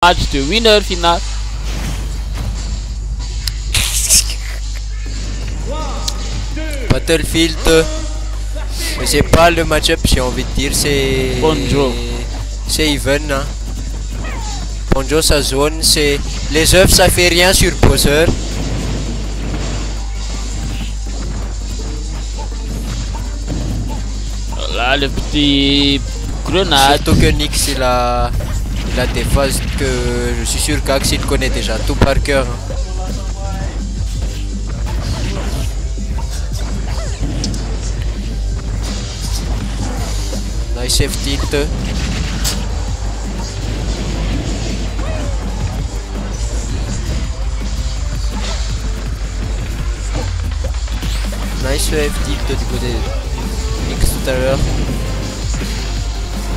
match de winner final. Battlefield, mais c'est pas le match-up, j'ai envie de dire, c'est Bonjo. C'est even, hein. Bonjo sa zone, c'est les œufs, ça fait rien sur Bowser. Là le petit grenade. Surtout que Nix il a des phases que je suis sûr qu'Ax il connaît déjà tout par cœur, hein. Nice save tilt. Nice save tilt du côté de Nix tout à l'heure.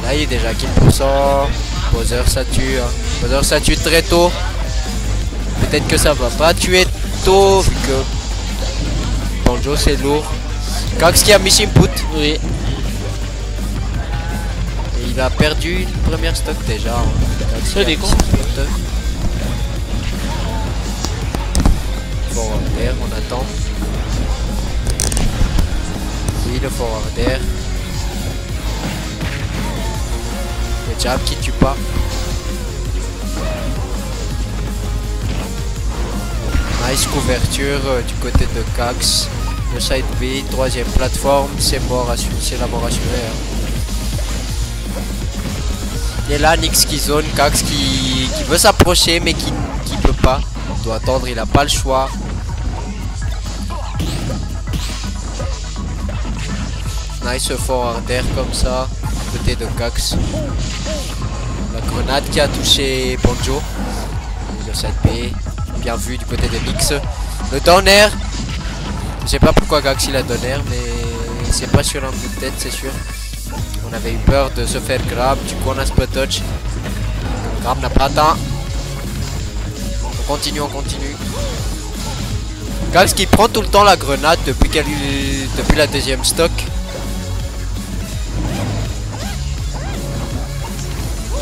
Là il est déjà 15%. Bowser ça tue, hein. Bowser ça tue très tôt. Peut-être que ça va pas tuer tôt vu que Bonjo c'est lourd. Kax qui a mis input. Oui. Et il a perdu une première stock déjà, hein. C'est des cons. Forward air, on attend. Oui, le forward air. Le jab qui tue pas. Nice couverture du côté de Kax. Le side B, troisième plateforme, c'est mort, c'est la mort assurée, hein. Et là, Nix qui zone, Kax qui veut s'approcher mais qui peut pas. Il doit attendre, il a pas le choix. Nice forward air comme ça, côté de Kax. La grenade qui a touché Bonjo. Le side B, bien vu du côté de Nix. Le down air. Je sais pas pourquoi Kax il a down air, mais c'est pas sur un coup de tête, c'est sûr. On avait eu peur de se faire grab, du coup on a spot touch. Grab n'a pas atteint. On continue, on continue. Kax qui prend tout le temps la grenade depuis la deuxième stock.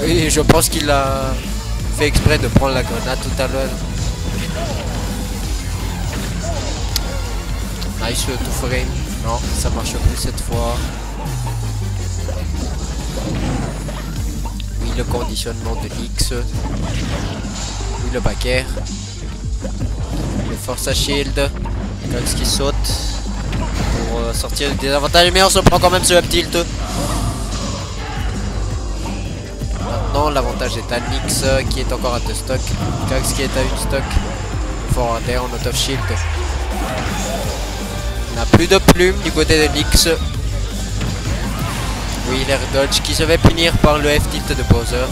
Et je pense qu'il a fait exprès de prendre la grenade tout à l'heure. Nice to frame. Non, ça marche plus cette fois. Oui, le conditionnement de Nix. Oui, le back air. Le force à shield. Kax qui saute pour sortir le désavantage. Mais on se prend quand même ce up tilt. Maintenant, l'avantage est à Nix qui est encore à 2 stocks. Kax qui est à 1 stock. Forward air en out of shield. On n'a plus de plumes du côté de Nix. Oui, l'air dodge qui se fait punir par le F-tilt de Bowser.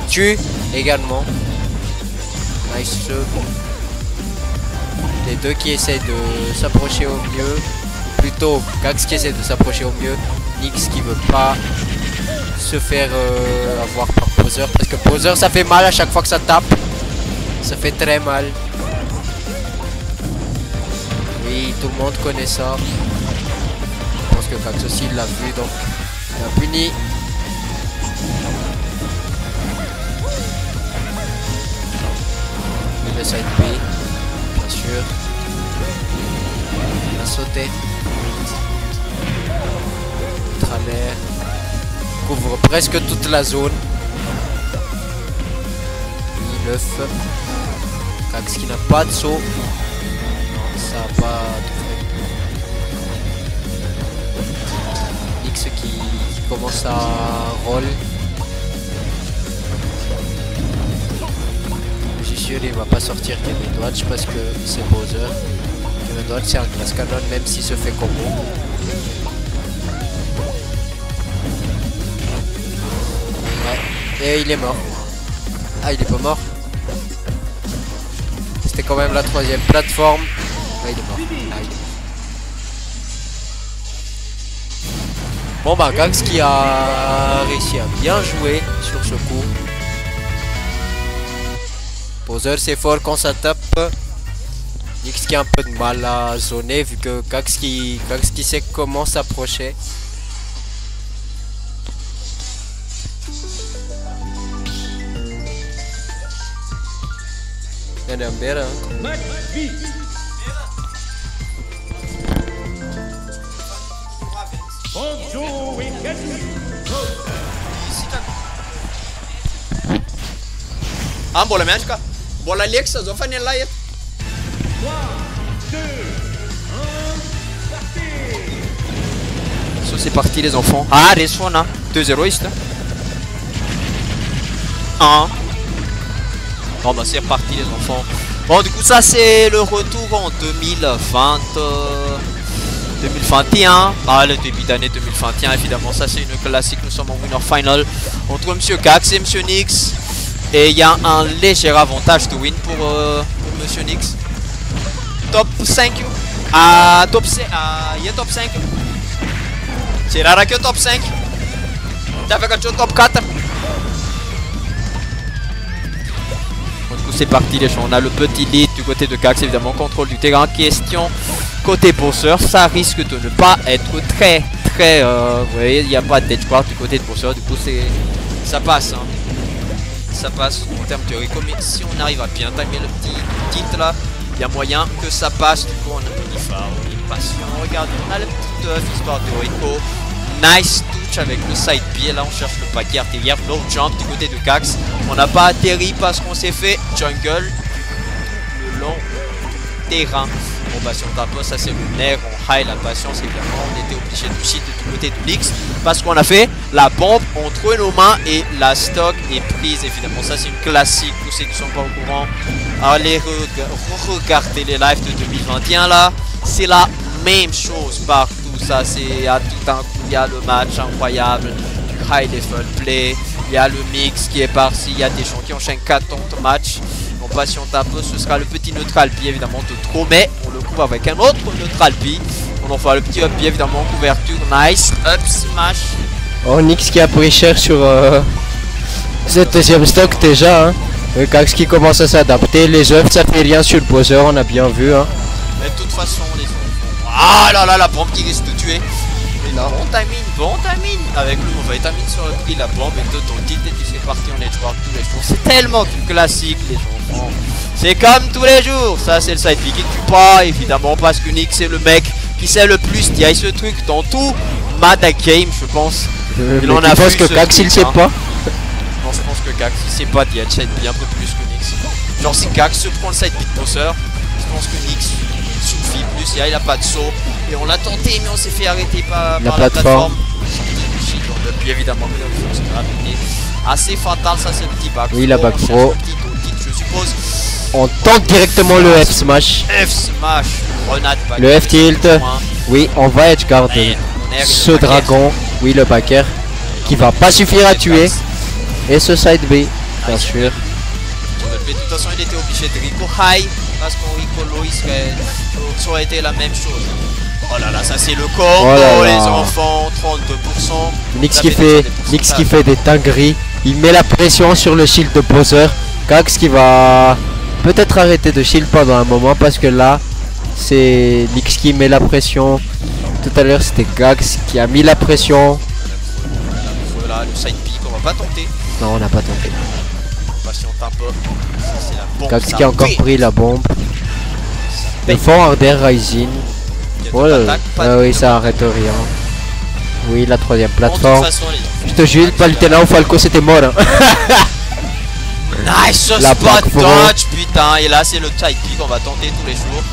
Tue également. Nice. Les deux qui essayent de s'approcher au mieux. Plutôt Kax qui essaie de s'approcher au mieux. Nix qui veut pas se faire avoir par Bowser. Parce que Bowser ça fait mal à chaque fois que ça tape. Ça fait très mal. Oui, tout le monde connaît ça. Je pense que Kax aussi l'a vu, donc il a puni. Et le side B, bien sûr. Il a sauté. Tralère. Couvre presque toute la zone. Oui, l'œuf. Kax qui n'a pas de saut. Ça a pas tout fait. Nix qui commence à roll. Je suis sûr il va pas sortir Kevin Dodge parce que c'est Bowser. Kevin Dodge c'est un glass cannon même s'il se fait combo. Ouais. Et il est mort. Ah, il est pas mort. C'était quand même la troisième plateforme. Ah, il est mort. Ah, il est mort. Bon bah Kax qui a réussi à bien jouer sur ce coup. Bowser c'est fort quand ça tape. Nix qui a un peu de mal à zoner vu que Kax qui sait comment s'approcher. Ada yang merah. Ah, bola médica. Bola Alexa, zao fa nella eto. So, c'est parti les enfants. Ah, resy foana. 2-0 ici. 1. Bon bah c'est reparti les enfants. Bon du coup ça c'est le retour en 2021. Ah le début d'année 2021 évidemment ça c'est une classique. Nous sommes en winner final entre Monsieur Gax et Monsieur Nix. Et il y a un léger avantage de win pour Monsieur Nix. Top 5. Ah top 5. Ah il y a top 5. C'est rare que top 5. T'as fait quelque chose top 4. Du coup c'est parti les gens, on a le petit lead du côté de Gax évidemment, contrôle du terrain, question côté bosseur, ça risque de ne pas être très vous voyez il n'y a pas d'edge guard du côté de bosseur, du coup ça passe hein. Ça passe en termes de Rico, mais si on arrive à bien timer le petit tilt là, il y a moyen que ça passe, du coup on a un petit phare, on est patient, regardez on a le petit œuf histoire de Rico, nice touch avec le side B, et là on cherche le paquet artérière, low jump du côté de Gax, on n'a pas atterri parce qu'on s'est fait jungle le long terrain. Bon bah si on tape ça c'est le nerf, on high la patience évidemment, on était obligé de shield du côté de Nix parce qu'on a fait la bombe entre nos mains et la stock est prise évidemment, ça c'est une classique pour ceux qui sont pas au courant, allez regarder les lives de 2021 là, c'est la même chose partout, ça c'est à tout un coup, il y a le match incroyable, du high level play, il y a le mix qui est par-ci, il y a des gens qui enchaînent 40 matchs. On patiente un peu, ce sera le petit neutral P évidemment de trop, mais on le couvre avec un autre neutral P. On en fera le petit up P évidemment, couverture, nice, up smash. Oh, Nix qui a pris cher sur cette deuxième stock déjà. Hein. Le Gax qui commence à s'adapter, les œufs ça fait rien sur le poseur, on a bien vu. Hein. Mais de toute façon, les enfants. Ah là là, la bombe qui risque de tuer. Mais non. Bon timing. Avec le mauvais timing sur le prix, la bombe et de ton tilt et tu sais parti en edge guard tous les jours. C'est tellement du classique, les enfants. C'est comme tous les jours. Ça, c'est le side pick qui tue pas, évidemment, parce que Nick, c'est le mec qui sait le plus d'y ce truc dans tout Mad Game, je pense. Il en a fait que Gax, il sait pas. Non, je pense que Gax, il sait pas d'y être side pick un peu plus que Nix. Genre, si Gax se prend le side pick bosseur, je pense que Nix suffit plus. Il a pas de saut. Et on l'a tenté, mais on s'est fait arrêter par la plateforme. Puis évidemment, assez fatal, ça c'est le petit back. Oui, la back pro. Je suppose. On tente directement le F smash. F smash, grenade back. Le F tilt. Oui, on va edge guard ce dragon. Oui, le backer. Qui va pas suffire à tuer. Et ce side B, bien sûr. De toute façon, il était obligé de Rico high. Parce qu'en Rico low, ça aurait été la même chose. Oh là là, ça c'est le combo, les enfants, 32%. Nix qui fait des dingueries. Il met la pression sur le shield de Bowser. Gax qui va peut-être arrêter de shield pendant un moment parce que là, c'est Nix qui met la pression. Tout à l'heure, c'était Gax qui a mis la pression. Voilà, le side pick, on va pas tenter. Non, on n'a pas tenté. On patiente un peu. C'est la bombe. Gax qui a encore pris la bombe. Le forwarder Rising. Oh là là. Ah oui, ça arrête rien. Oui, la troisième plateforme. Je te jure, Palutena ou Falco, c'était mort. Hein. Nice spot dodge, putain. Et là, c'est le side pick qu'on va tenter tous les jours.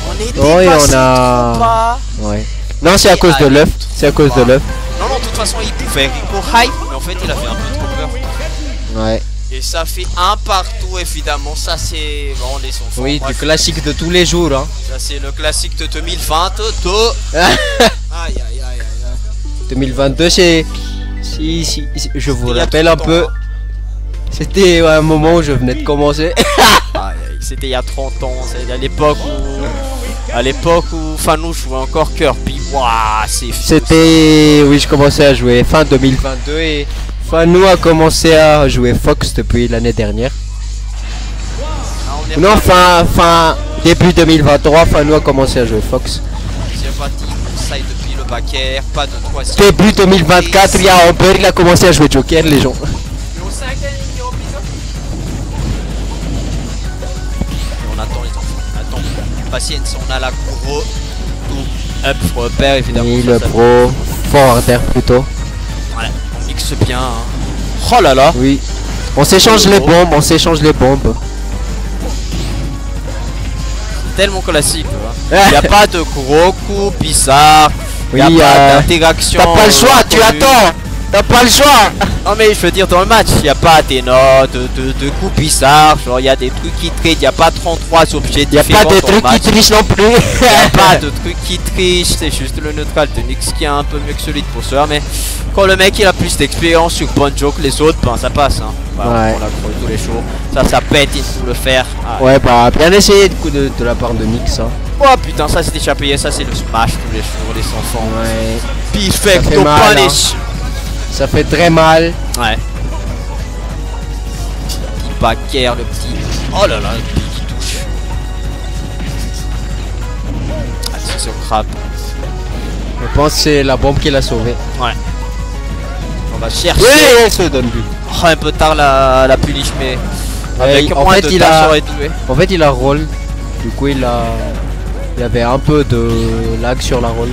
On est dépassé, ouais. Non, c'est à cause de l'œuf. C'est à cause de l'œuf. Non, de toute façon, il pouvait Rico hype, mais en fait, il a fait un peu trop peur. Ouais. Et ça fait un partout évidemment, ça c'est bon les enfants. Oui, du classique de tous les jours hein. Ça c'est le classique de 2022. Aïe. 2022 c'est... Si, je vous rappelle un peu. C'était un moment où je venais de commencer. C'était il y a 30 ans, c'est à l'époque où Fanou jouait encore Kirby. Waouh, c'était... Oui, je commençais à jouer fin 2022 et... Fanou a commencé à jouer Fox depuis l'année dernière. Non, fin début 2023, Fanou a commencé à jouer Fox. C'est parti, side depuis le backer, pas de 3. Début 2024, il y a Amber, il a commencé à jouer Joker, les gens. patience, on a la gros tout up repère évidemment. Oui, ça, le ça- pro forward air plutôt. Voilà, on mixe bien. Hein. Oh là là. Oui. On s'échange les bombes, on s'échange les bombes. Tellement classique. Il n'y a pas de gros coups bizarres. Il Oui, n'y a pas d'interaction. T'as pas le choix, tu inconnue. attends. T'as pas le choix. Non mais je veux dire dans le match, il n'y a pas des notes, de coups bizarres, genre il y a des trucs qui trichent, il n'y a pas 33 objets Y a différents pas de dans le trucs qui match. trichent non plus. Il n'y a pas de trucs qui trichent, c'est juste le neutral de Nyx qui est un peu mieux que celui de Poseur, mais quand le mec il a plus d'expérience sur Bonjo que les autres, ben ça passe hein. Bah, Ouais. on l'a crevé tous les jours, ça pète, il faut le faire. Ah. Ouais, bah bien essayé de la part de Nyx. Hein. Oh putain, ça c'est déjà payé, ça c'est le smash tous les jours, les enfants. Ouais. Perfect fait mal, punish. Ça fait très mal. Ouais. Petit backer, le petit. Oh là là, le petit qui touche. Ah, c'est au crabe. Je pense que c'est la bombe qui l'a sauvé. Ouais. On va chercher. Oui, elle se donne but. Oh, un peu tard la punish, mais avec en moins fait, de il dash, a- ça aurait tué. En fait, il a roll. Du coup, il y avait un peu de lag sur la roll.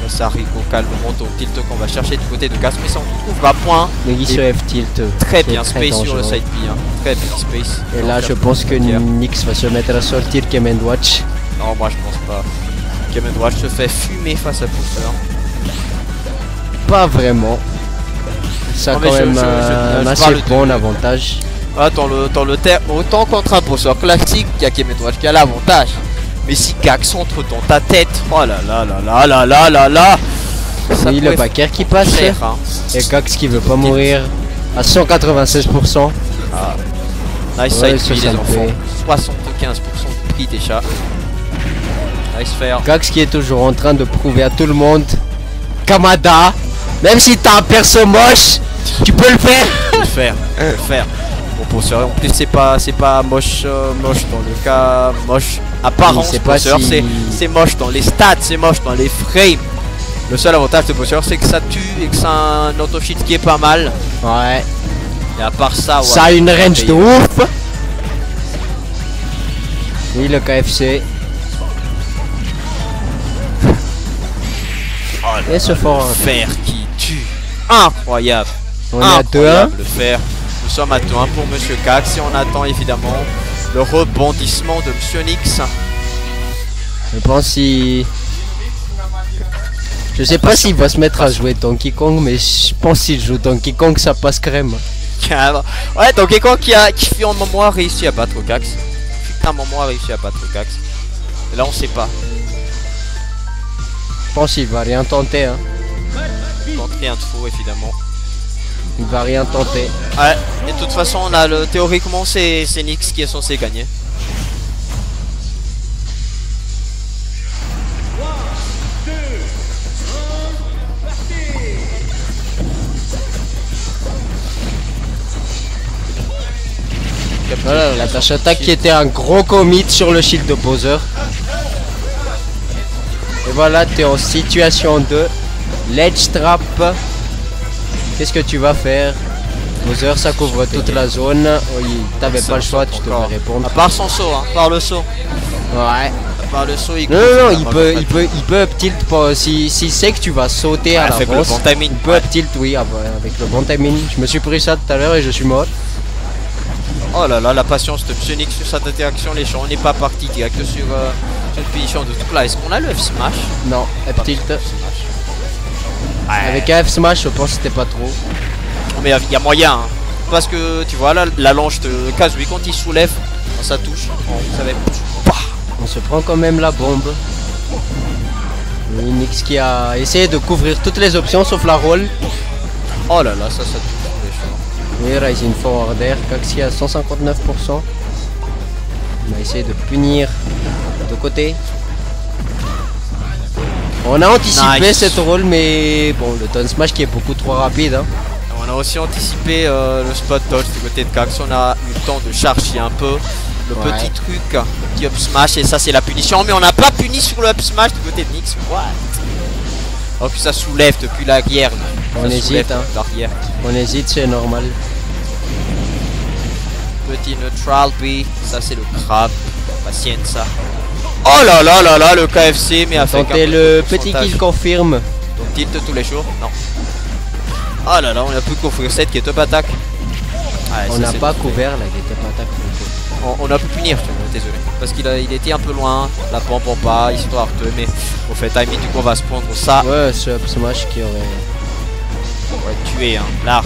Ça arrive au calmement au tilt qu'on va chercher du côté de Gas, mais ça on trouvera point. Mais il se F tilt. Très qui est bien space sur le dangereux. side B. Hein. Très bien space. Et Donc, là, je pense que frontière. Nyx va se mettre à sortir Kemen Watch. Non, moi je pense pas. Kemen Watch se fait fumer face à Pousseur. Pas vraiment. Ça a Non, mais quand je- même je un parle assez de- bon avantage. Ah, dans le terme, autant contre un Pousseur classique, il y a Kemen Watch qui a l'avantage. Mais si Gax entre dans ta tête, oh là là là là là là là là. Ça Oui, le pourrait backer qui faire passe. cher, hein. Et Gax qui veut pas mourir à 196%. Nice Ouais, side ça, B ça les me enfants. fait. 75% du prix déjà. Nice faire. Gax qui est toujours en train de prouver à tout le monde, Kamada, même si t'as un perso moche, tu peux le faire. Le faire. Le faire. Bon Pousseur, en plus c'est pas moche moche dans le cas moche apparence. Oui, c'est pas Pousseur, si- c'est moche dans les stats, c'est moche dans les frames. Le seul avantage de Pousseur c'est que ça tue et que c'est un auto-shield qui est pas mal. Ouais, Et à part ça, ouais, ça a une range de payé. ouf. Oui, le KFC. Oh là Et ce là, fort. le fer qui tue. Incroyable. On est à 2-1. Incroyable, le fer. Nous sommes à 2-1 pour Monsieur Gax et on attend évidemment le rebondissement de Monsieur Nyx. Je pense si. Je sais pas s'il va se mettre à jouer Donkey Kong, mais je pense s'il joue Donkey Kong, ça passe crème. Cadre. Ouais, donc quelqu'un qui fait un moment a réussi à battre Gax. Un moment a réussi à battre Gax. Et là on sait pas. Je pense qu'il va rien tenter. Hein. Donc rien de faux évidemment. Il va rien tenter. Ouais, et de toute façon on a le théoriquement c'est Nyx qui est censé gagner. Voilà, la dash attack qui était un gros commit sur le shield de Bowser. Et voilà, tu es en situation de ledge trap. Qu'est-ce que tu vas faire? Bowser, ça couvre toute la zone. Oui, t'avais pas le choix, tu devais Encore. répondre. À part son saut, hein, par le saut. Ouais. À part le saut, il Non, non, non, il peut up tilt s'il sait que tu vas sauter à avec le l'avance. bon timing. Il peut up tilt, oui, avec le bon timing. Je me suis pris ça tout à l'heure et je suis mort. Oh là là, la patience de Monsieur Nyx sur cette interaction, les gens, on n'est pas parti direct sur une position de tout là. Est-ce qu'on a le F smash? Non, up tilt. F smash. Ouais. Avec un F smash, je pense que c'était pas trop. Mais il y a moyen. Hein. Parce que tu vois là, la longe de Kazooie quand il soulève, quand ça touche, ça va. On se prend quand même la bombe. Oui, Nyx qui a essayé de couvrir toutes les options sauf la roll. Oh là là, ça touche les gens. Oui, Rising Forward Air, Kaxi à 159%. On a essayé de punir de côté. On a anticipé Nice. cette roll, mais bon, le Down Smash qui est beaucoup trop rapide. Hein. On a aussi anticipé le spot dodge du côté de Gax. On a eu le temps de charger un peu le Ouais. petit truc, le petit up smash, et ça c'est la punition. Mais on n'a pas puni sur le up smash du côté de Nyx. What? Oh, puis ça soulève depuis l'arrière. On Ça hésite, soulève hein. depuis l'arrière. On hésite, c'est normal. Petit neutral B, ça c'est le crabe. Pacienza. Oh là là là là, le KFC, mais avec Tentez le petit kill confirme. On tilt tous les jours. Non. Oh là là, on a pu couvrir 7 qui est top attaque. Ouais, On ça, n'a c'est- pas couvert la Geta attaque. On a pu punir, désolé. Parce il était un peu loin, la pompe en pas, histoire de. Mais au fait, timing, du coup, on va se prendre ça. Ouais, ce up smash qui aurait. On va tuer, hein, large.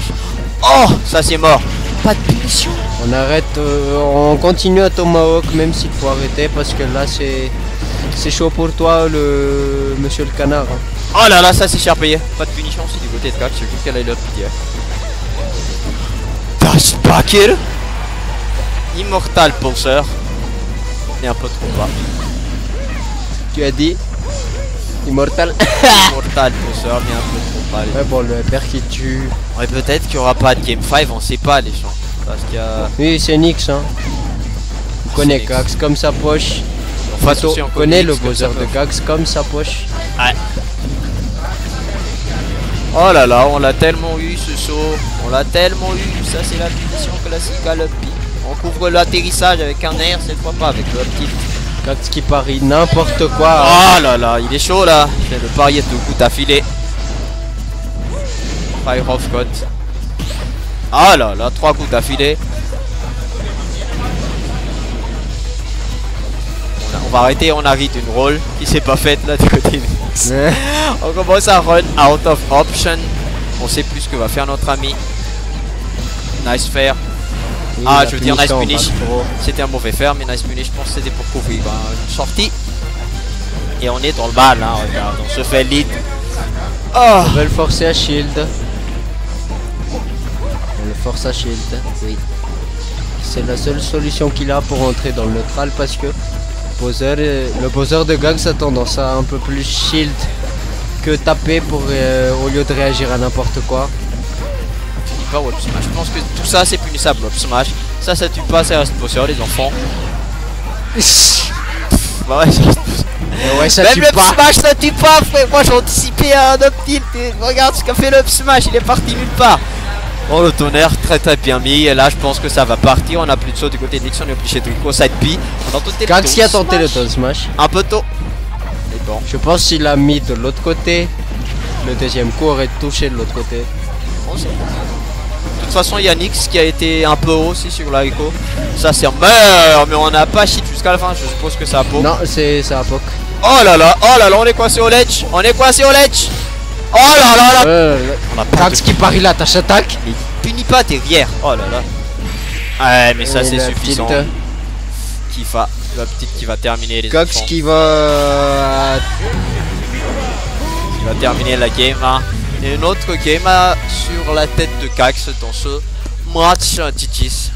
Oh, ça c'est mort. Pas de punition. On arrête, on continue à Tomahawk même s'il faut arrêter parce que là c'est chaud pour toi le monsieur le canard. Hein. Oh là là, ça c'est cher payé. Pas de punition aussi du côté de Cax, j'ai vu qu'elle est là depuis hier. Dash Backer. Immortal Pulsar. Et un peu trop bas. Tu as dit Immortal. Immortal Pulsar, mais un peu trop bas. Ouais bon le père qui tue. Ouais, peut-être qu'il n'y aura pas de Game 5, on sait pas les gens. Parce qu'il y a. Oui c'est Nix hein. On connaît Nix. Cax comme sa poche. Enfin, On connaît le buzzer de Cax comme sa poche. Ouais. Oh là là, on l'a tellement eu ce saut. On l'a tellement eu. Ça c'est la punition classique à l'upbeat. On couvre l'atterrissage avec un air, cette fois pas avec le uptilt. Cax qui parie n'importe quoi. Hein. Oh là là, il est chaud là. C'est le pari de coup d'affilée. Fire of God. Ah là là, 3 coups d'affilée. On va arrêter, on arrive d'une roll qui s'est pas faite là du côté de Ouais. On commence à run out of option. On sait plus ce que va faire notre ami. Nice fair. Oui, Ah, la je veux dire nice punition, punish. pas trop. C'était un mauvais fair, mais nice punish, je pense que c'était pour couvrir une sortie. Et on est dans le bal, hein, regarde, on se fait lead. Oh. On veut le forcer à shield. On le force à shield, oui. C'est la seule solution qu'il a pour entrer dans le neutral parce que le buzzer de Gax a tendance à un peu plus shield que taper pour, au lieu de réagir à n'importe quoi. Finis pas Web Smash. Je pense que tout ça c'est punissable Web Smash. Ça tue pas, ça reste bosseur les enfants. Bah ouais, ça reste bosseur. Ouais, ça Même tue le pas. Smash ça tue pas frère. Moi j'ai anticipé un up tilt et regarde ce qu'a fait le Up Smash, il est parti nulle part. Oh le tonnerre très bien mis et là je pense que ça va partir, on a plus de saut du côté de Nixon, on est obligé de Rico side B. On a tenté le Gax qui a Down tenté le Smash. Down Smash. Un peu tôt. Mais bon. Je pense qu'il l'a mis de l'autre côté. Le deuxième coup aurait touché de l'autre côté. On sait pas. De toute façon il y a Nix qui a été un peu haut aussi sur la Rico. Ça c'est merde, mais on n'a pas shit jusqu'à la fin, je suppose que ça a beau. Non, c'est ça à POC. Oh là là, on est coincé au ledge. On est coincé au ledge. Oh là là là. On a pas Gax qui parie la tâche attaque. Mais punis pas tes rières. Oh là là. Ouais mais ça Et c'est la suffisant. petite, Kifa, la petite qui va terminer les Gax enfants. qui va Qui va terminer la game. Hein. Et une autre game sur la tête de Cax dans ce match GG's.